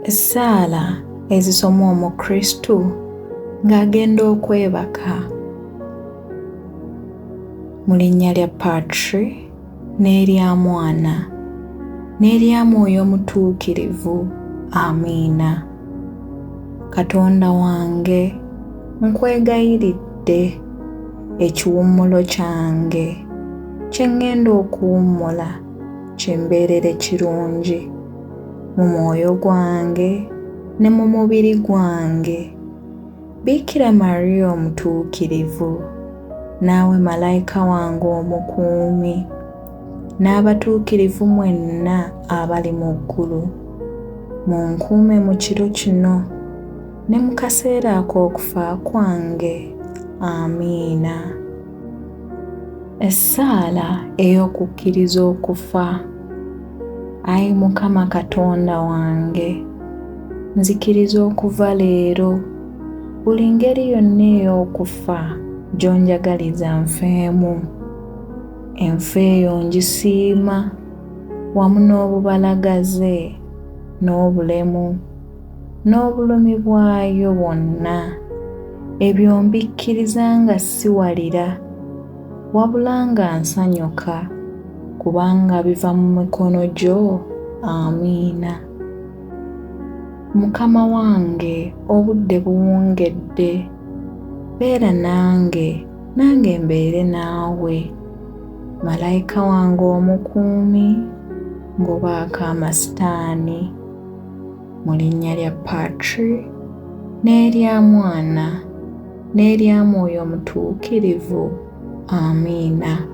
Essaala ezisoma Omukristu ng'agenda okwebaka. Mu linnya lya Patri n'erya Mwana n'erya Mwoyo Omutuukirivu. Amiina. Katonda wange, nkwegayiridde ekiwummulo kyange kye ngenda okuwummula kimbeerere kirungi mu mwoyo gwange ne mu mubiri gwange. Biikira Mariya omutuukirivu, naawe malayika wange omukuumi, n'abatuukirivu mwenna abali mu ggulu, munkuume mu kiro kino ne mu kaseera ak'okufa kwange. Amiina. Essaala ey'okukkiriza okufa. Ayi Mukama Katonda wange, nzikiriza okuva leero buli ngeri yonna ey'okufa gy'onjagaliza nfeemu. Enfa eyo ngisiima wamu n'obubalagaze n'obulemu n'obulumi bwayo bwonna. Ebyo mbikkiriza nga siwalira wabula nga nsanyuka kubanga biva mu mikono gyo. Amiina. Mukama wange, obudde buwungedde, beera nange mbeere naawe. Malayika wange omukuumi, ngobaako amasitaani. Mu linnya lya Patri n'erya Mwana n'erya Mwoyo Omutuukirivu. Amiina.